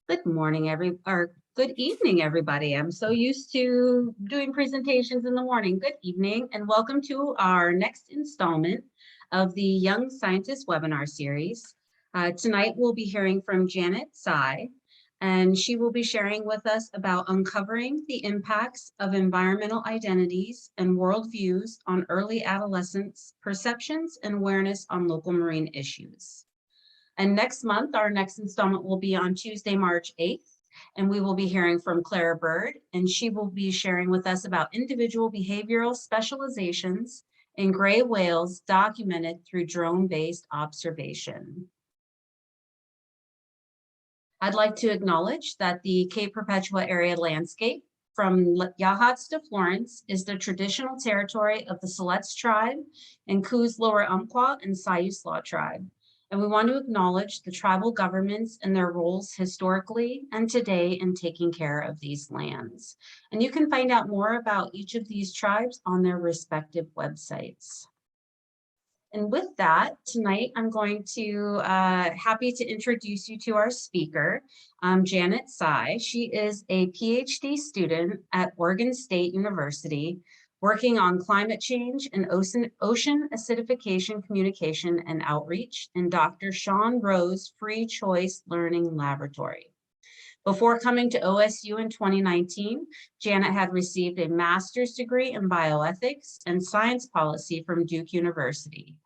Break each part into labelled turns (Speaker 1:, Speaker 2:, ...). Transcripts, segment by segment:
Speaker 1: Good morning, or good evening, everybody. I'm so used to doing presentations in the morning. Good evening, and welcome to our next installment of the Young Scientist webinar series. Tonight, we'll be hearing from Janet Tsai, and she will be sharing with us about uncovering the impacts of environmental identities and worldviews on early adolescents' perceptions and awareness on local marine issues. And next month, our next installment will be on Tuesday, March 8th, and we will be hearing from Clara Bird, and she will be sharing with us about individual behavioral specializations in gray whales documented through drone-based observation. I'd like to acknowledge that the Cape Perpetua area landscape from Yachats to Florence is the traditional territory of the Siletz tribe and Coos Lower Umpqua and Siuslaw tribe. And we want to acknowledge the tribal governments and their roles historically and today in taking care of these lands. And you can find out more about each of these tribes on their respective websites. And with that, tonight I'm going to happy to introduce you to our speaker, Janet Tsai. She is a PhD student at Oregon State University, working on climate change and ocean acidification communication and outreach in Dr. Sean Rowe's Free Choice Learning Laboratory. Before coming to OSU in 2019, Janet had received a master's degree in bioethics and science policy from Duke University.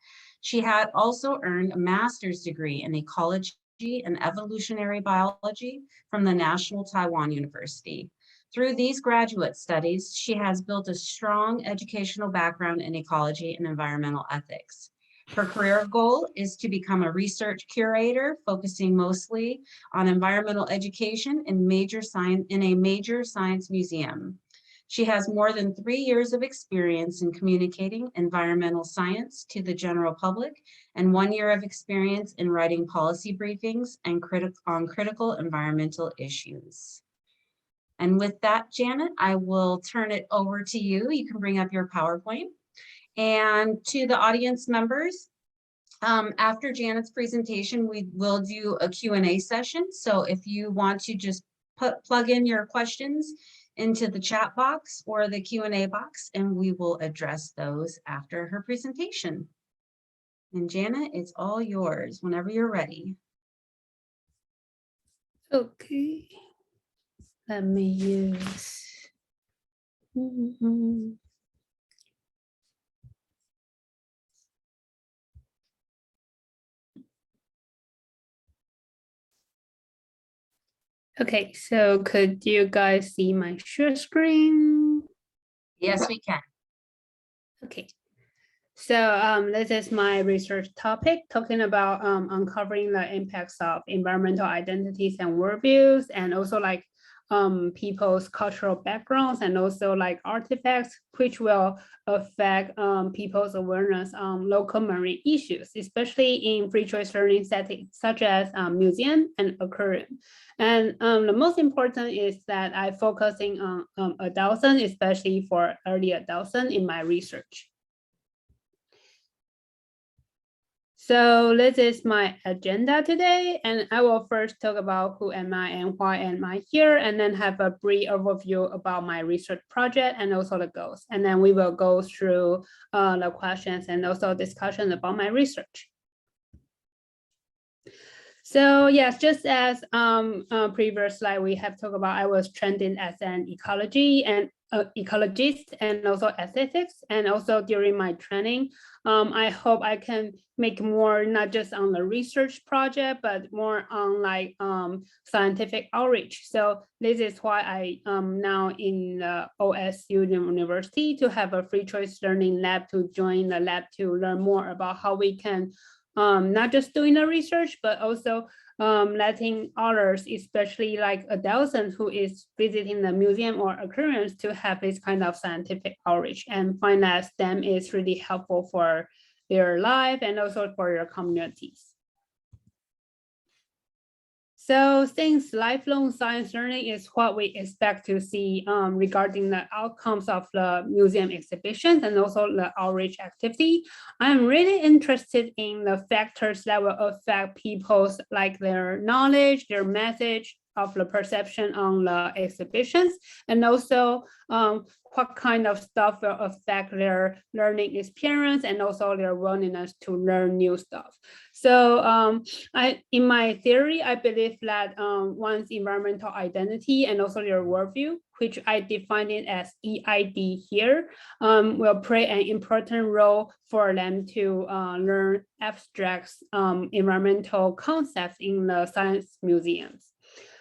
Speaker 1: She had also earned a master's degree in ecology and evolutionary biology from the National Taiwan University. Through these graduate studies, she has built a strong educational background in ecology and environmental ethics. Her career goal is to become a research curator, focusing mostly on environmental education in a major science museum. She has more than 3 years of experience in communicating environmental science to the general public and 1 year of experience in writing policy briefings and on critical environmental issues. And with that, Janet, I will turn it over to you. You can bring up your PowerPoint. And to the audience members, after Janet's presentation, we will do a Q&A session. So if you want to just plug in your questions into the chat box or the Q&A box, and we will address those after her presentation. And Janet, it's all yours whenever you're ready.
Speaker 2: Okay. Let me use. Okay, so could you guys see my share screen?
Speaker 1: Yes, we can.
Speaker 2: Okay. So this is my research topic, talking about uncovering the impacts of environmental identities and worldviews, and also like people's cultural backgrounds, and also like artifacts which will affect people's awareness on local marine issues, especially in free choice learning settings such as museum and aquarium. And the most important is that I'm focusing on adolescents, especially for early adolescents in my research. So this is my agenda today, and I will first talk about who am I and why am I here, and then have a brief overview about my research project and also the goals. And then we will go through the questions and also discussion about my research. So yes, just as previous slide we have talked about, I was trained as an ecologist and also aesthetics, and also during my training, I hope I can make more, not just on the research project, but more on like scientific outreach. So this is why I am now in the OSU University to have a free choice learning lab, to join the lab to learn more about how we can not just doing the research, but also letting others, especially like adolescents who is visiting the museum or aquariums, to have this kind of scientific outreach and find that STEM is really helpful for their life and also for their communities. So since lifelong science learning is what we expect to see regarding the outcomes of the museum exhibitions and also the outreach activity, I'm really interested in the factors that will affect people's like their knowledge, their message of the perception on the exhibitions, and also what kind of stuff will affect their learning experience and also their willingness to learn new stuff. So in my theory, I believe that one's environmental identity and also their worldview, which I define it as EID here, will play an important role for them to learn abstract environmental concepts in the science museums.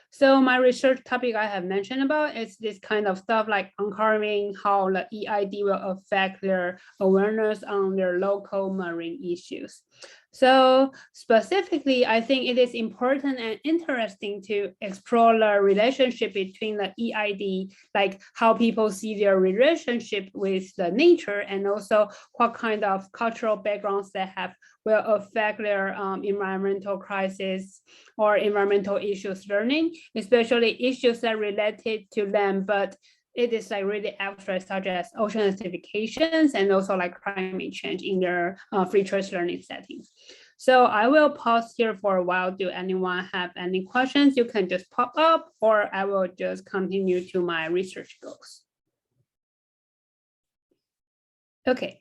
Speaker 2: So my research topic I have mentioned about is this kind of stuff like uncovering how the EID will affect their awareness on their local marine issues. So specifically, I think it is important and interesting to explore the relationship between the EID, like how people see their relationship with the nature, and also what kind of cultural backgrounds they have will affect their environmental crisis or environmental issues learning, especially issues that are related to them, but it is like really abstract, such as ocean acidifications and also like climate change in their free choice learning settings. So I will pause here for a while. Do anyone have any questions? You can just pop up, or I will just continue to my research goals. Okay,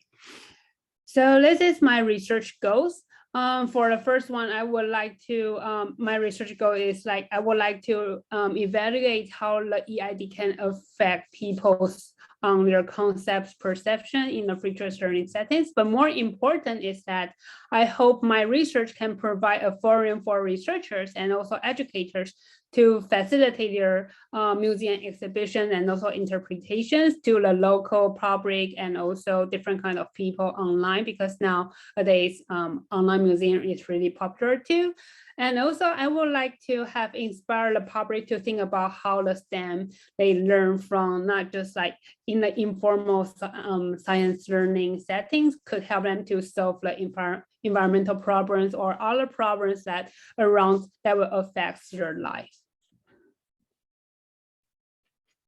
Speaker 2: so this is my research goals. For the first one, I would like to, my research goal is like, I would like to evaluate how the EID can affect people's their concepts perception in the free choice learning settings. But more important is that I hope my research can provide a forum for researchers and also educators to facilitate their museum exhibitions and also interpretations to the local public and also different kind of people online, because nowadays online museum is really popular too. And also I would like to have inspired the public to think about how the STEM they learn from, not just like in the informal science learning settings, could help them to solve the environmental problems or other problems that around that will affect their life.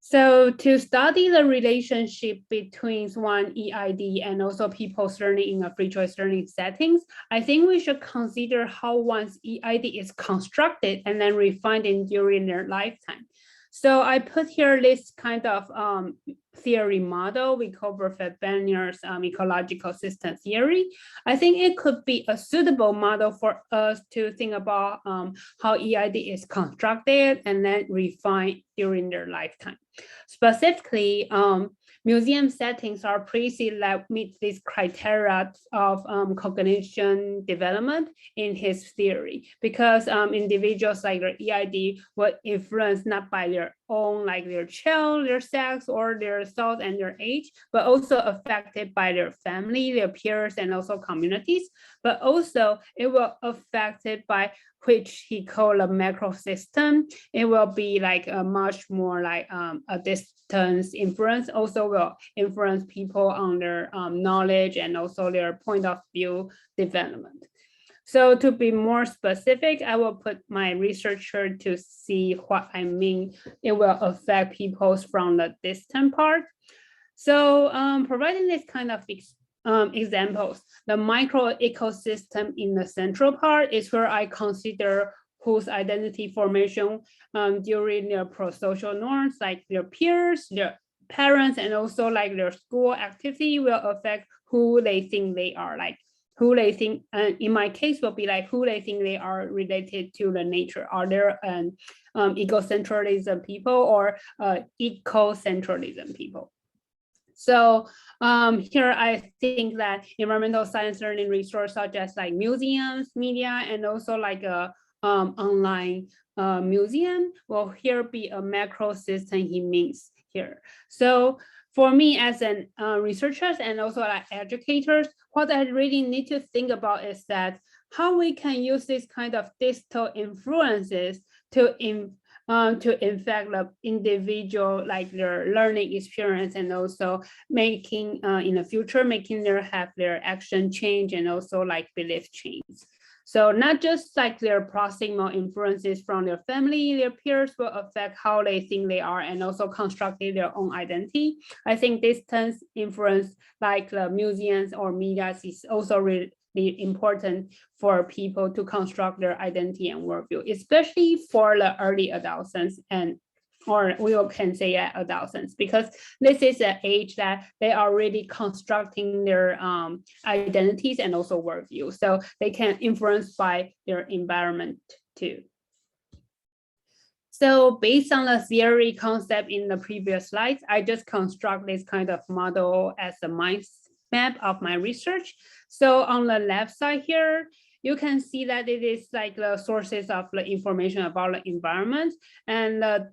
Speaker 2: So to study the relationship between one EID and also people's learning in a free choice learning settings, I think we should consider how one's EID is constructed and then refined during their lifetime. So I put here this kind of theory model we call Banner's ecological system theory. I think it could be a suitable model for us to think about how EID is constructed and then refined during their lifetime. Specifically, museum settings are places that meet these criteria of cognition development in his theory, because individuals like their EID were influenced not by their own, like their child, their sex, or their thought and their age, but also affected by their family, their peers, and also communities. But also it will affected by which he called a macro system. It will be like a much more like a distance influence, also will influence people on their knowledge and also their point of view development. So to be more specific, I will put my researcher to see what I mean. It will affect people from the distant part. So providing this kind of examples, the micro ecosystem in the central part is where I consider whose identity formation during their pro-social norms, like their peers, their parents, and also like their school activity will affect who they think they are, like who they think, in my case will be like who they think they are related to the nature. Are there egocentralism people or ecocentralism people? So here I think that environmental science learning resources such as like museums, media, and also like a online museum will here be a macro system he means here. So for me as an researchers and also like educators, what I really need to think about is that how we can use this kind of digital influences to infect the individual, like their learning experience, and also making in the future, making their have their action change and also like belief change. So not just like their proximal influences from their family, their peers will affect how they think they are and also constructing their own identity. I think distance influence like the museums or media is also really important for people to construct their identity and worldview, especially for the early adolescents or we can say adolescents, because this is an age that they are really constructing their identities and also worldview. So they can influence by their environment too. So based on the theory concept in the previous slides, I just construct this kind of model as a mind map of my research. So on the left side here, you can see that it is like the sources of the information about the environment, and the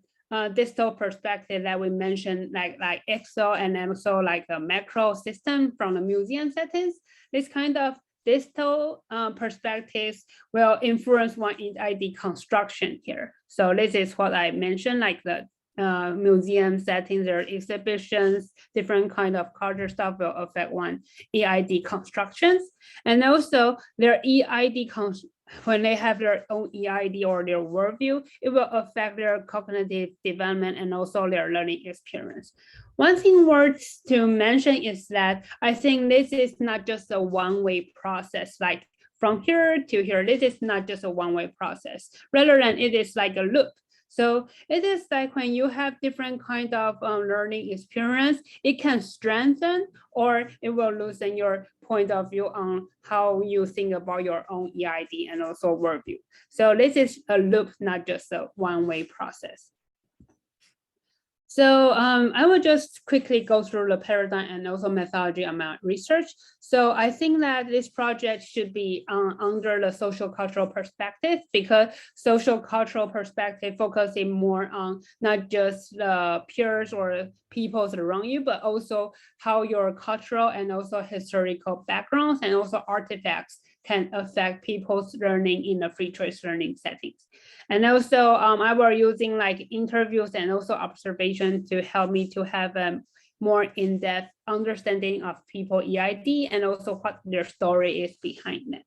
Speaker 2: distal perspective that we mentioned, like exo and also like a macro system from the museum settings. This kind of distal perspectives will influence one EID construction here. So this is what I mentioned, like the museum settings, their exhibitions, different kind of culture stuff will affect one EID constructions. And also their EID when they have their own EID or their worldview, it will affect their cognitive development and also their learning experience. One thing worth to mention is that I think this is not just a one-way process, like from here to here. This is not just a one-way process, rather than it is like a loop. So it is like when you have different kind of learning experience, it can strengthen or it will loosen your point of view on how you think about your own EID and also worldview. So this is a loop, not just a one-way process. So I will just quickly go through the paradigm and also methodology of my research. So I think that this project should be under the socio-cultural perspective, because socio-cultural perspective focusing more on not just the peers or peoples around you, but also how your cultural and also historical backgrounds and also artifacts can affect people's learning in the free choice learning settings. And also I was using like interviews and also observation to help me to have a more in-depth understanding of people EID and also what their story is behind them.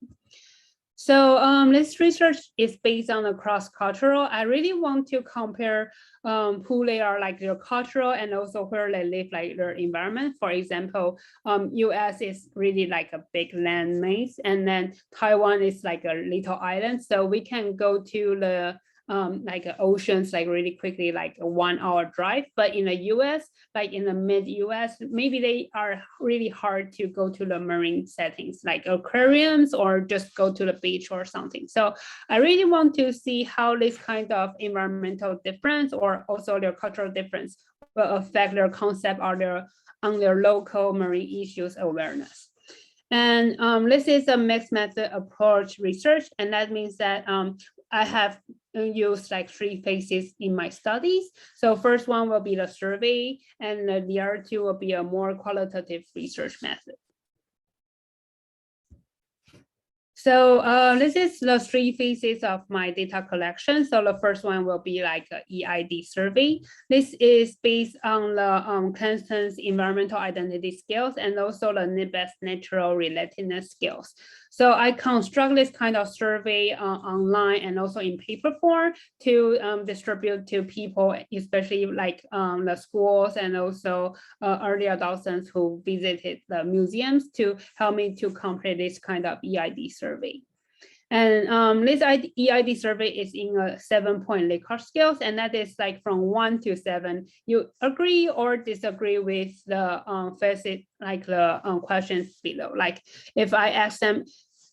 Speaker 2: So this research is based on the cross-cultural. I really want to compare who they are, like their cultural and also where they live, like their environment. For example, US is really like a big land mass, and then Taiwan is like a little island. So we can go to the like oceans like really quickly, like a 1 hour drive. But in the US, like in the mid US, maybe they are really hard to go to the marine settings like aquariums or just go to the beach or something. So I really want to see how this kind of environmental difference or also their cultural difference will affect their concept or on their local marine issues awareness. And this is a mixed method approach research, and that means that I have used like 3 phases in my studies. So first one will be the survey, and the other 2 will be a more qualitative research method. So this is the 3 phases of my data collection. So the first one will be like an EID survey. This is based on the Cranston's environmental identity scales and also the NIBES natural relatedness scales. So I construct this kind of survey online and also in paper form to distribute to people, especially like the schools and also early adolescents who visited the museums, to help me to complete this kind of EID survey. And this EID survey is in a 7-point Likert scales, and that is like from 1 to 7. You agree or disagree with the facet, like the questions below. Like if I ask them,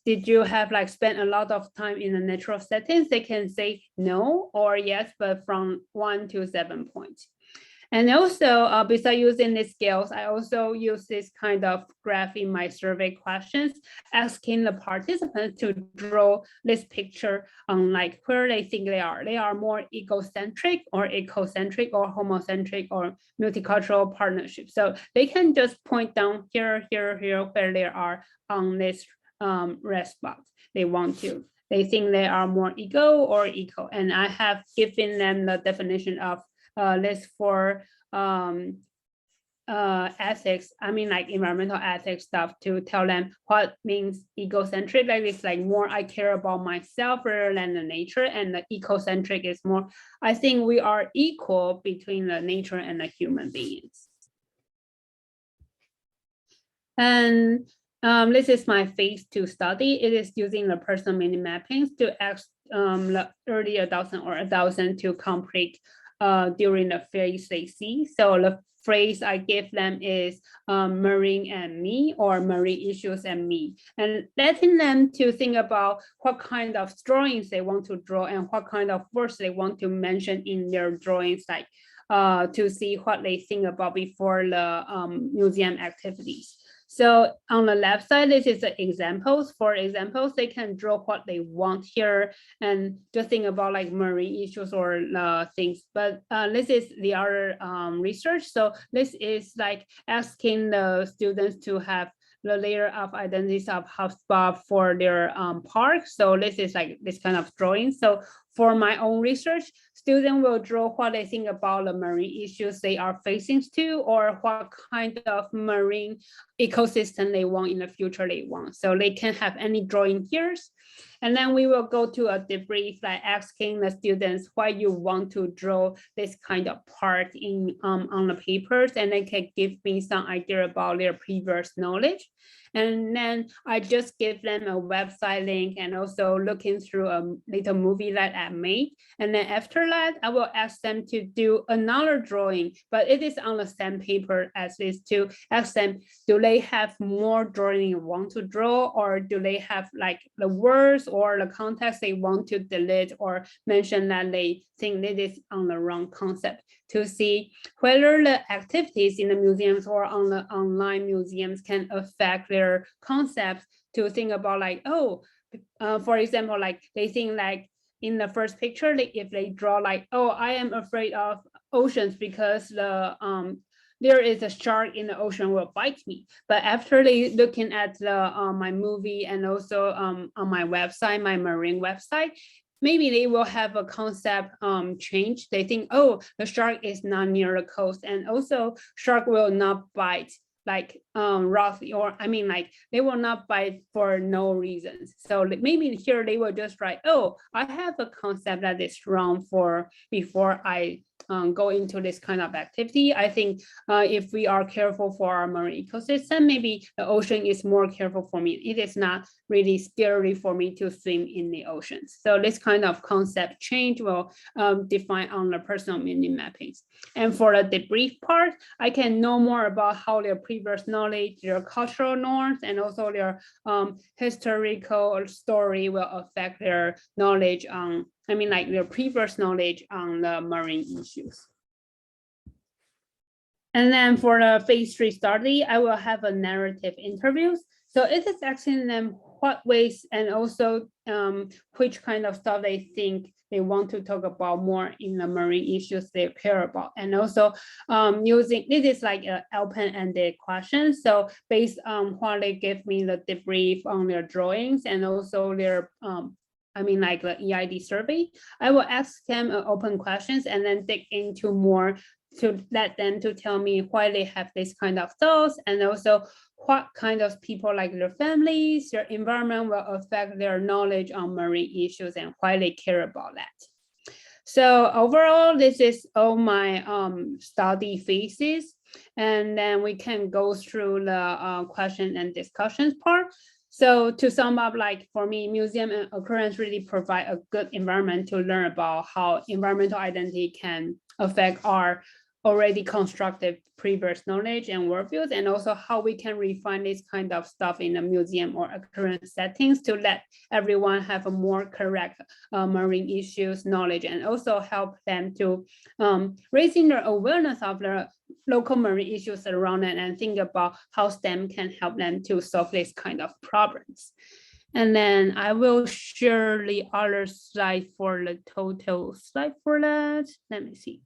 Speaker 2: did you have like spent a lot of time in the natural settings? They can say no or yes, but from 1 to 7 points. And also, besides using these scales, I also use this kind of graph in my survey questions, asking the participants to draw this picture on like where they think they are. They are more egocentric or ecocentric or homocentric or multicultural partnership. So they can just point down here, here, here, where they are on this red spot. They think they are more ego or eco. And I have given them the definition of this for ethics, I mean like environmental ethics stuff, to tell them what means egocentric. Like it's like more I care about myself rather than the nature, and the ecocentric is more I think we are equal between the nature and the human beings. And this is my phase 2 study. It is using the personal mini mappings to ask the early adolescent or adolescent to complete during the phase they see. So the phrase I give them is marine and me, or marine issues and me, and letting them to think about what kind of drawings they want to draw and what kind of words they want to mention in their drawings, like to see what they think about before the museum activities. So on the left side, this is the examples. For examples, they can draw what they want here and just think about like marine issues or things. But this is the other research. So this is like asking the students to have the layer of identities of hotspot for their park. So this is like this kind of drawing. So for my own research, students will draw what they think about the marine issues they are facing to, or what kind of marine ecosystem they want in the future they want. So they can have any drawing here. And then we will go to a debrief, like asking the students why you want to draw this kind of part in on the papers, and they can give me some idea about their previous knowledge. And then I just give them a website link and also looking through a little movie that I made. And then after that, I will ask them to do another drawing, but it is on the same paper as this, to ask them, do they have more drawing you want to draw, or do they have like the words or the context they want to delete or mention that they think that is on the wrong concept, to see whether the activities in the museums or on the online museums can affect their concepts, to think about like, oh, for example, like they think like in the first picture, if they draw like, oh, I am afraid of oceans because there is a shark in the ocean will bite me. But after they looking at the my movie and also on my website, my marine website, maybe they will have a concept change. They think, oh, the shark is not near the coast, and also shark will not bite like roughly, or I mean like they will not bite for no reasons. So maybe here they will just write, oh, I have a concept that is wrong for before I go into this kind of activity. I think if we are careful for our marine ecosystem, maybe the ocean is more careful for me. It is not really scary for me to swim in the oceans. So this kind of concept change will define on the personal mini mappings. And for the debrief part, I can know more about how their previous knowledge, their cultural norms, and also their historical story will affect their knowledge on, I mean, like their previous knowledge on the marine issues. And then for the phase 3 study, I will have a narrative interviews. So it is asking them what ways and also which kind of stuff they think they want to talk about more in the marine issues they care about. And also using, this is like an open-ended question. So based on what they give me the debrief on their drawings and also their I mean, like the EID survey, I will ask them open questions and then dig into more to let them to tell me why they have this kind of thoughts, and also what kind of people, like their families, their environment, will affect their knowledge on marine issues and why they care about that. So overall, this is all my study phases, and then we can go through the question and discussions part. So to sum up, like for me, museum and aquariums really provide a good environment to learn about how environmental identity can affect our already constructed previous knowledge and worldviews, and also how we can refine this kind of stuff in a museum or aquarium settings to let everyone have a more correct marine issues knowledge, and also help them to raising their awareness of their local marine issues around it, and think about how STEM can help them to solve this kind of problems. And then I will share the other slide for the total slide for that. Let me see.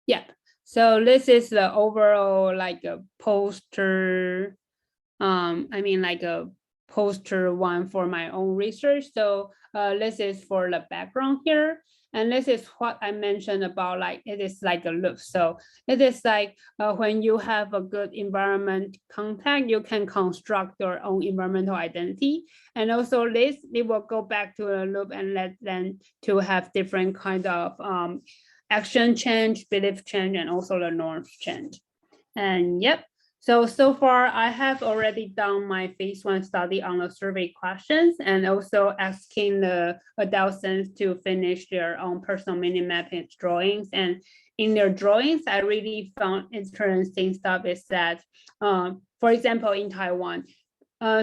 Speaker 2: Yep. So this is the overall like a poster. I mean like a poster one for my own research. So this is for the background here. And this is what I mentioned about like, it is like a loop. So it is like when you have a good environment contact, you can construct your own environmental identity. And also this, it will go back to a loop and let them to have different kind of action change, belief change, and also the norms change. And yep. So far, I have already done my phase 1 study on the survey questions and also asking the adolescents to finish their own personal mini-mapping drawings. And in their drawings, I really found interesting stuff is that, for example, in Taiwan,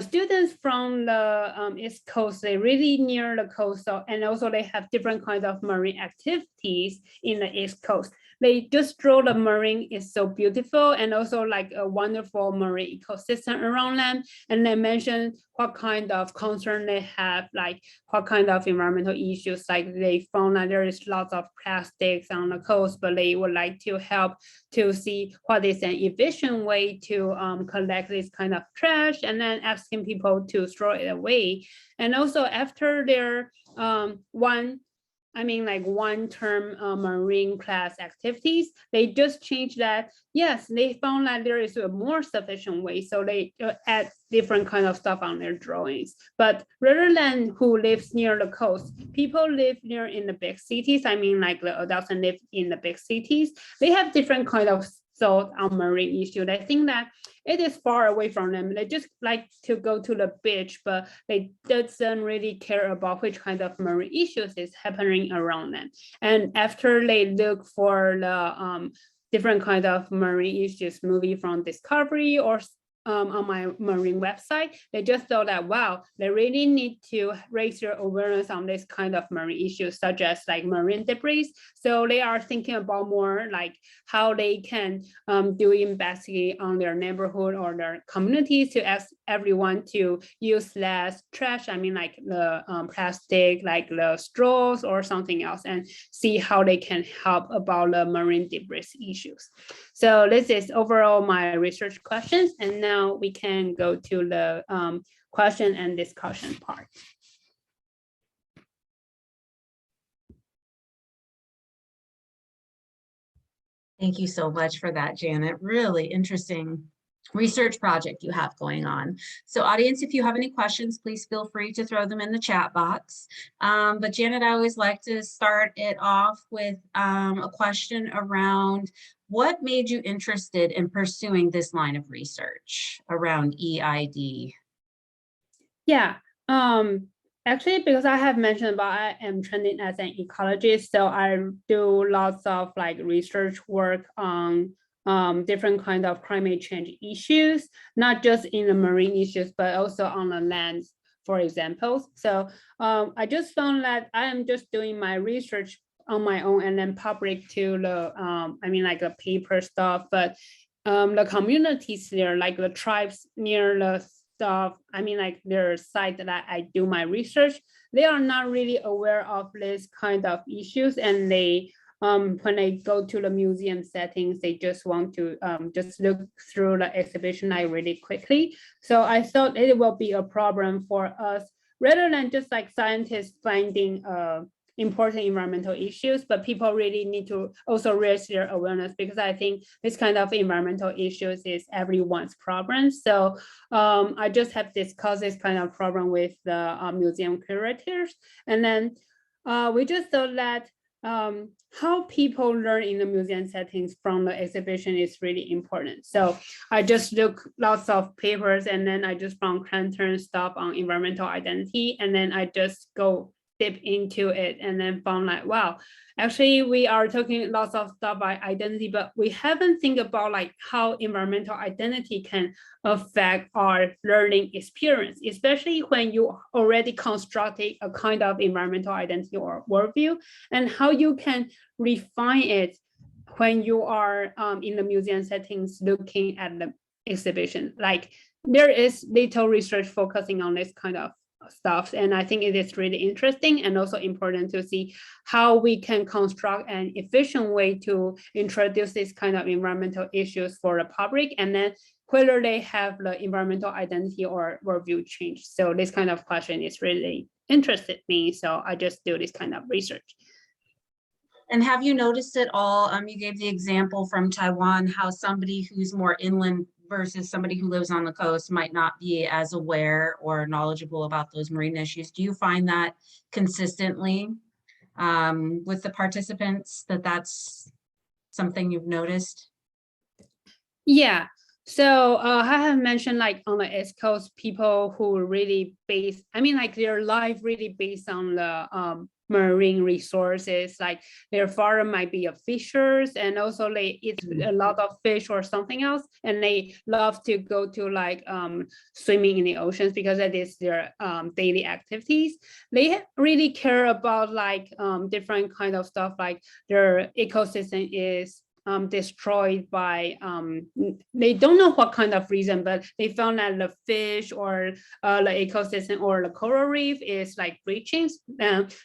Speaker 2: students from the East Coast, they really near the coast, and also they have different kinds of marine activities in the East Coast. They just draw the marine is so beautiful and also like a wonderful marine ecosystem around them. And they mention what kind of concern they have, like what kind of environmental issues, like they found that there is lots of plastics on the coast, but they would like to help to see what is an efficient way to collect this kind of trash, and then asking people to throw it away. And also after their one-term marine class activities, they just changed that. Yes, they found that there is a more sufficient way. So they add different kind of stuff on their drawings. But rather than who lives near the coast, people live near in the big cities. I mean, like the adults live in the big cities. They have different kind of thought on marine issue. They think that it is far away from them. They just like to go to the beach, but they doesn't really care about which kind of marine issues is happening around them. And after they look for the different kind of marine issues, movie from Discovery or on my marine website, they just thought that, wow, they really need to raise their awareness on this kind of marine issues, such as like marine debris. So they are thinking about more like how they can do investigate on their neighborhood or their communities to ask everyone to use less trash. I mean, like the plastic, like the straws or something else, and see how they can help about the marine debris issues. So this is overall my research questions. And now we can go to the question and discussion part.
Speaker 1: Thank you so much for that, Janet. Really interesting research project you have going on. So audience, if you have any questions, please feel free to throw them in the chat box. But Janet, I always like to start it off with a question around what made you interested in pursuing this line of research around EID?
Speaker 2: Yeah, actually, because I have mentioned about I am training as an ecologist, so I do lots of like research work on different kind of climate change issues, not just in the marine issues, but also on the land, for example. So I just found that I am just doing my research on my own and then public to the, I mean, like the paper stuff, but the communities there, like the tribes near the stuff, I mean, like their site that I do my research, they are not really aware of this kind of issues, and they when they go to the museum settings, they just want to just look through the exhibition like really quickly. So I thought it will be a problem for us rather than just like scientists finding important environmental issues, but people really need to also raise their awareness, because I think this kind of environmental issues is everyone's problem. So I just have discussed this kind of problem with the museum curators. And then we just thought that how people learn in the museum settings from the exhibition is really important. So I just look lots of papers, and then I just found Cranturn stuff on environmental identity, and then I just go dip into it and then found like, wow, actually we are talking lots of stuff about identity, but we haven't think about like how environmental identity can affect our learning experience, especially when you already constructed a kind of environmental identity or worldview, and how you can refine it when you are in the museum settings looking at the exhibition. Like there is little research focusing on this kind of stuff. And I think it is really interesting and also important to see how we can construct an efficient way to introduce this kind of environmental issues for the public, and then whether they have the environmental identity or worldview change. So this kind of question is really interested me. So I just do this kind of research.
Speaker 1: And have you noticed at all, you gave the example from Taiwan, how somebody who's more inland versus somebody who lives on the coast might not be as aware or knowledgeable about those marine issues. Do you find that consistently with the participants, that that's something you've noticed?
Speaker 2: Yeah. So I have mentioned like on the East Coast, people who really base, I mean, like their life really based on the marine resources, like their father might be a fishers and also they eat a lot of fish or something else, and they love to go to like swimming in the oceans because that is their daily activities. They really care about like different kind of stuff, like their ecosystem is destroyed by they don't know what kind of reason, but they found that the fish or the ecosystem or the coral reef is like bleaching,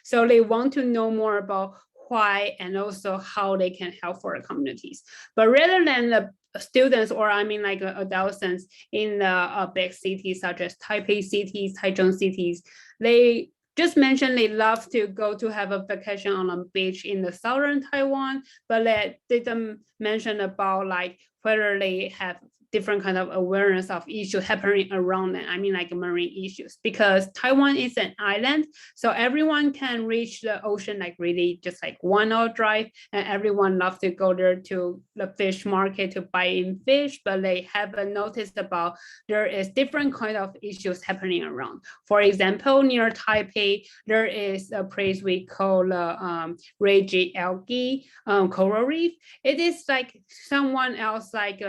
Speaker 2: so they want to know more about why and also how they can help for the communities. But rather than the students, or I mean like adolescents in the big cities such as Taipei cities, Taichung cities, they just mentioned they love to go to have a vacation on a beach in the southern Taiwan, but they didn't mention about like whether they have different kind of awareness of issues happening around them. I mean like marine issues, because Taiwan is an island, so everyone can reach the ocean like really just like 1 hour drive, and everyone loves to go there to the fish market to buy in fish, but they haven't noticed about there is different kind of issues happening around. For example, near Taipei, there is a place we call Reiji algae coral reef. It is like someone else like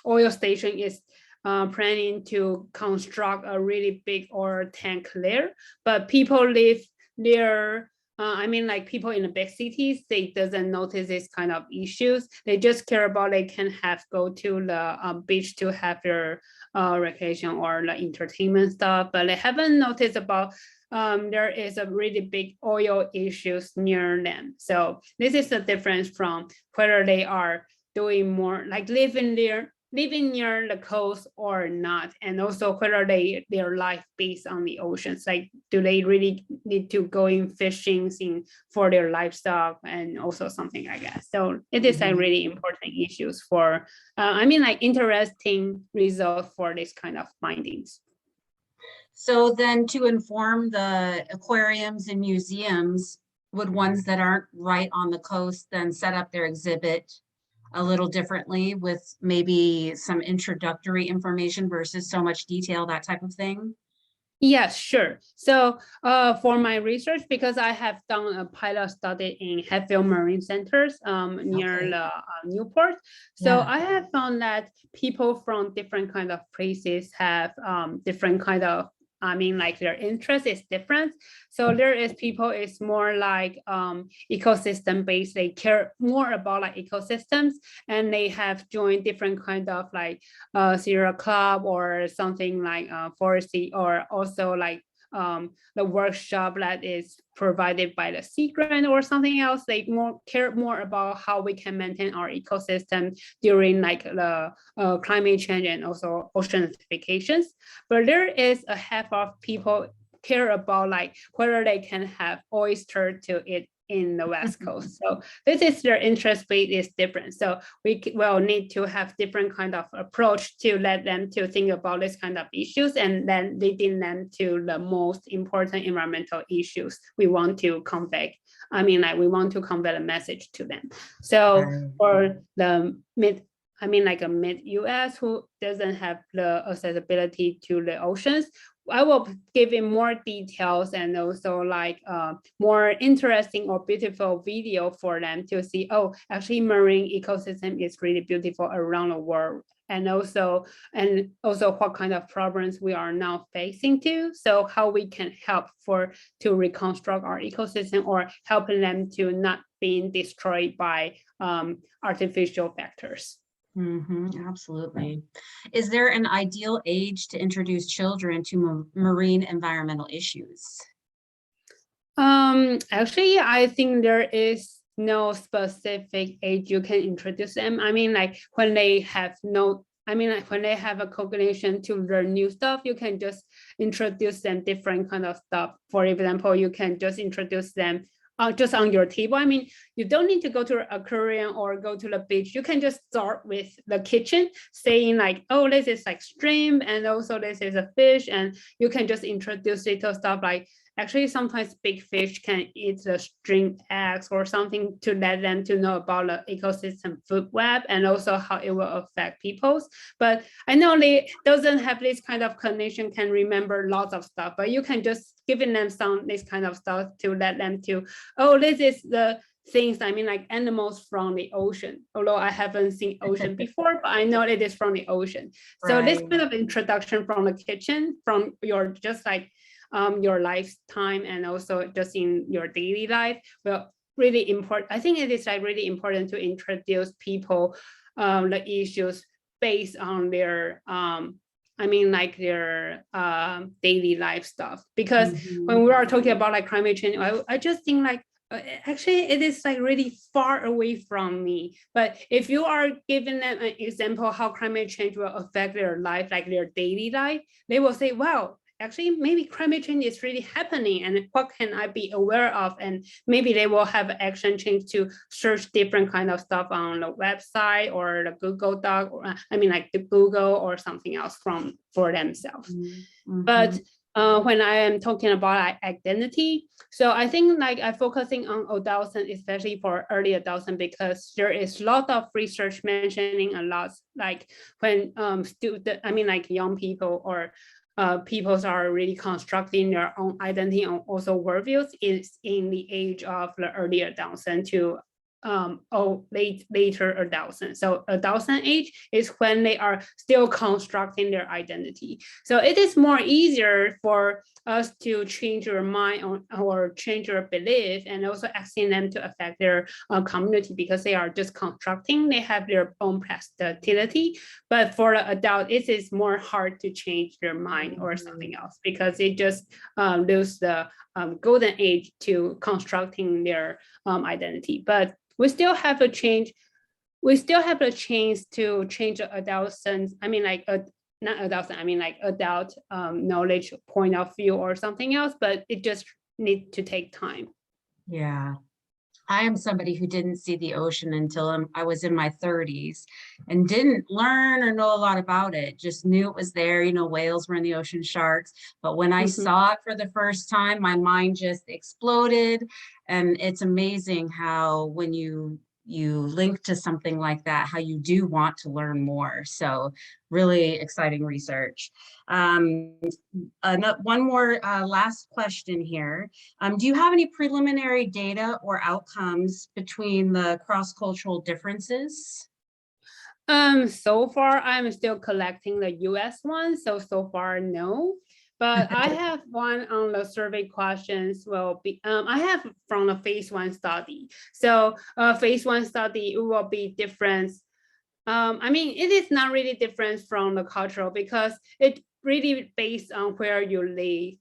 Speaker 2: oil station is planning to construct a really big oil tank there, but people live there. I mean, like people in the big cities, they doesn't notice this kind of issues. They just care about they can have go to the beach to have their recreation or the entertainment stuff, but they haven't noticed about there is a really big oil issues near them. So this is the difference from whether they are doing more like living near the coast or not, and also whether their life based on the oceans, like do they really need to go in fishing for their livestock and also something like that. So it is like really important issues for I mean like interesting result for this kind of findings.
Speaker 1: So then to inform the aquariums and museums, would ones that aren't right on the coast then set up their exhibit a little differently with maybe some introductory information versus so much detail, that type of thing?
Speaker 2: Yes, sure. So for my research, because I have done a pilot study in Hatfield Marine Centers near
Speaker 1: Okay.
Speaker 2: the Newport. So
Speaker 1: Yeah.
Speaker 2: I have found that people from different kind of places have different kind of, I mean, like their interest is different. So there is people is more like ecosystem based. They care more about like ecosystems, and they have joined different kind of like Sierra Club or something like forestry, or also like the workshop that is provided by the Sea Grant or something else. They care more about how we can maintain our ecosystem during like the climate change and also ocean acidifications. But there is a half of people care about like whether they can have oyster to eat in the West Coast. So this is their interest rate is different. So we will need to have different kind of approach to let them to think about this kind of issues, and then leading them to the most important environmental issues we want to convey. I mean, like we want to convey a message to them. So for the mid-US who doesn't have the accessibility to the oceans, I will give in more details and also like more interesting or beautiful video for them to see, oh, actually marine ecosystem is really beautiful around the world. And also what kind of problems we are now facing too. So how we can help to reconstruct our ecosystem or helping them to not being destroyed by artificial factors.
Speaker 1: Absolutely. Is there an ideal age to introduce children to marine environmental issues?
Speaker 2: Actually, I think there is no specific age you can introduce them. I mean, like when they have like when they have a cognition to learn new stuff, you can just introduce them different kind of stuff. For example, you can just introduce them just on your table. I mean, you don't need to go to an aquarium or go to the beach. You can just start with the kitchen, saying like, oh, this is like shrimp, and also this is a fish, and you can just introduce little stuff like, actually, sometimes big fish can eat the string eggs or something to let them to know about the ecosystem food web and also how it will affect people's. But I know they doesn't have this kind of connection, can remember lots of stuff, but you can just giving them some this kind of stuff to let them to, oh, this is the things, I mean, like animals from the ocean, although I haven't seen ocean before, but I know it is from the ocean. So this kind of introduction from the kitchen, from your just like your lifetime and also just in your daily life will really important. I think it is like really important to introduce people the issues based on their I mean, like their daily life stuff. Because when we are talking about like climate change, I just think like actually it is like really far away from me. But if you are giving them an example how climate change will affect their life, like their daily life, they will say, wow, actually maybe climate change is really happening and what can I be aware of, and maybe they will have action change to search different kind of stuff on the website or the Google Doc, or I mean like the Google or something else for themselves. But when I am talking about identity, so I think like I'm focusing on adolescents, especially for early adolescents, because there is a lot of research mentioning a lot like when I mean like young people or peoples are really constructing their own identity and also worldviews is in the age of the early adolescent to later adolescent. So adolescent age is when they are still constructing their identity. So it is more easier for us to change your mind or change your belief and also asking them to affect their community because they are just constructing, they have their own plasticity. But for the adult, it is more hard to change their mind or something else because they just lose the golden age to constructing their identity. But we still have a change. We still have a chance to change the adolescents. I mean, like not adolescent. I mean, like adult knowledge point of view or something else. But it just needs to take time.
Speaker 1: Yeah. I am somebody who didn't see the ocean until I was in my 30s and didn't learn or know a lot about it. Just knew it was there. You know, whales were in the ocean, sharks. But when I saw it for the first time, my mind just exploded. And it's amazing how when you link to something like that, how you do want to learn more. So really exciting research. One more last question here. Do you have any preliminary data or outcomes between the cross-cultural differences?
Speaker 2: So far, I'm still collecting the US one. So far, no. But I have one on the survey questions will be, I have from the phase 1 study. So phase 1 study, it will be different. I mean, it is not really different from the cultural because it really based on where you live.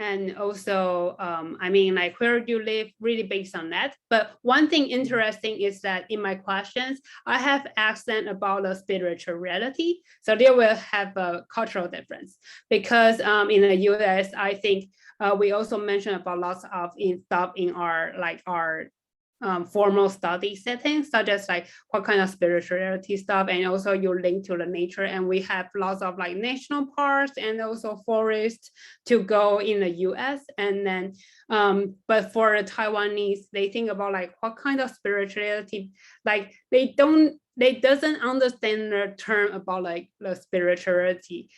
Speaker 2: And also, I mean, like where you live really based on that. But one thing interesting is that in my questions, I have asked them about the spiritual reality. So they will have a cultural difference because in the US, I think we also mentioned about lots of stuff in our formal study settings, such as like what kind of spirituality stuff, and also you link to the nature. And we have lots of like national parks and also forests to go in the US. And then, but for the Taiwanese, they think about like what kind of spirituality, like they doesn't understand the term about like the spirituality.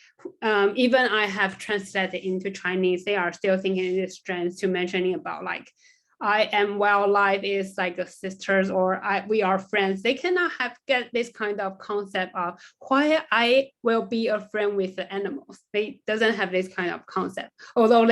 Speaker 2: Even I have translated into Chinese, they are still thinking it is strange to mentioning about like I am wildlife is like a sisters or we are friends. They cannot get this kind of concept of why I will be a friend with the animals. They doesn't have this kind of concept. Although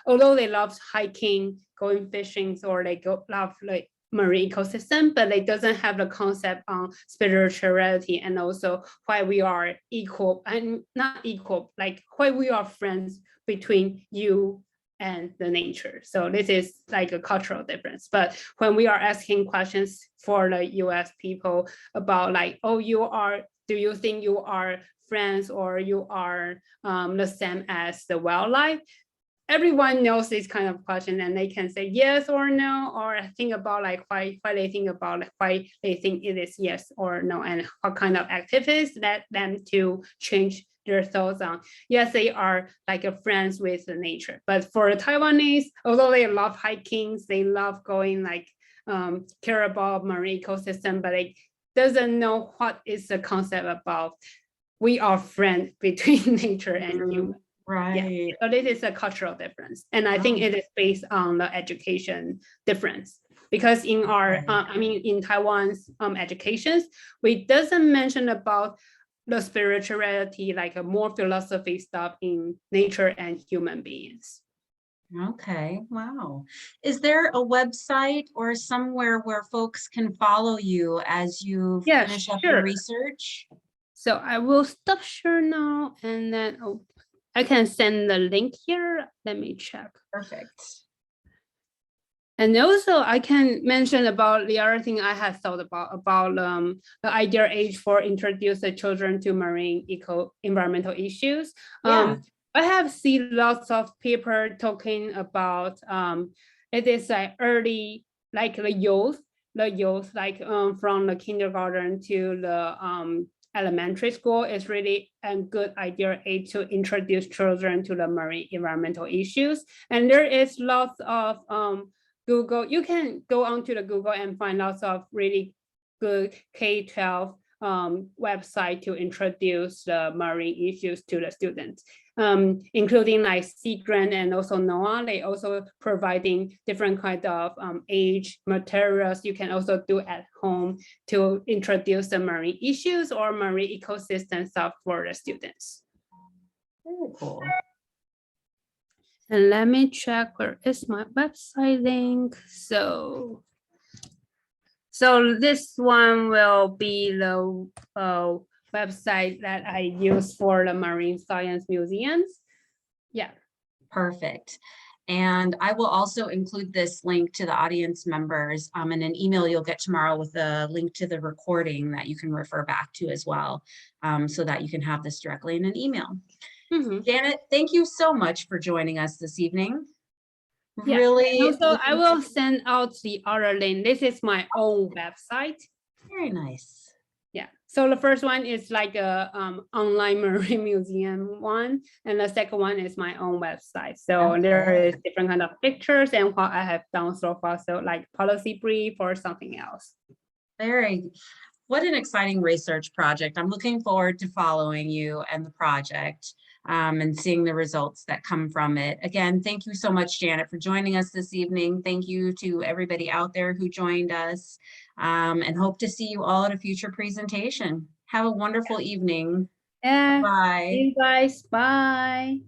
Speaker 2: although they love hiking, going fishing, or they love like marine ecosystem, but it doesn't have the concept on spirituality and also why we are equal and not equal, like why we are friends between you and the nature. So this is like a cultural difference. But when we are asking questions for the US people about like, oh, do you think you are friends or you are the same as the wildlife? Everyone knows this kind of question and they can say yes or no, or think about like why they think about like why they think it is yes or no, and what kind of activities led them to change their thoughts on. Yes, they are like a friends with the nature, but for the Taiwanese, although they love hiking, they love going like care about marine ecosystem, but it doesn't know what is the concept about we are friends between nature and human.
Speaker 1: Right.
Speaker 2: Yeah, so this is a cultural difference. And I think it is based on the education difference. Because in our, in Taiwan's educations, we doesn't mention about the spirituality, like a more philosophy stuff in nature and human beings.
Speaker 1: Okay, wow. Is there a website or somewhere where folks can follow you as you finish up your research?
Speaker 2: So I will stop share now and then I can send the link here. Let me check.
Speaker 1: Perfect.
Speaker 2: And also I can mention about the other thing I had thought about the ideal age for introduce the children to marine environmental issues. I have seen lots of people talking about it is like early, like the youth like from the kindergarten to the elementary school is really a good idea age to introduce children to the marine environmental issues. And there is lots of Google, you can go onto the Google and find lots of really good K-12 website to introduce the marine issues to the students, including like Sea Grant and also NOAA. They also providing different kind of age materials you can also do at home to introduce the marine issues or marine ecosystem stuff for the students.
Speaker 1: Very cool.
Speaker 2: And let me check where is my website link. So this one will be the website that I use for the marine science museums. Yeah.
Speaker 1: Perfect. And I will also include this link to the audience members in an email you'll get tomorrow with a link to the recording that you can refer back to as well, so that you can have this directly in an email. Janet, thank you so much for joining us this evening.
Speaker 2: Yeah.
Speaker 1: Really.
Speaker 2: Also, I will send out the other link. This is my own website.
Speaker 1: Very nice.
Speaker 2: Yeah. So the first one is like a online marine museum one, and the second one is my own website. So there is different kind of pictures and what I have done so far. So like policy brief or something else.
Speaker 1: What an exciting research project. I'm looking forward to following you and the project and seeing the results that come from it. Again, thank you so much, Janet, for joining us this evening. Thank you to everybody out there who joined us, and hope to see you all at a future presentation. Have a wonderful evening.
Speaker 2: Yeah.
Speaker 1: Bye.
Speaker 2: See you guys. Bye.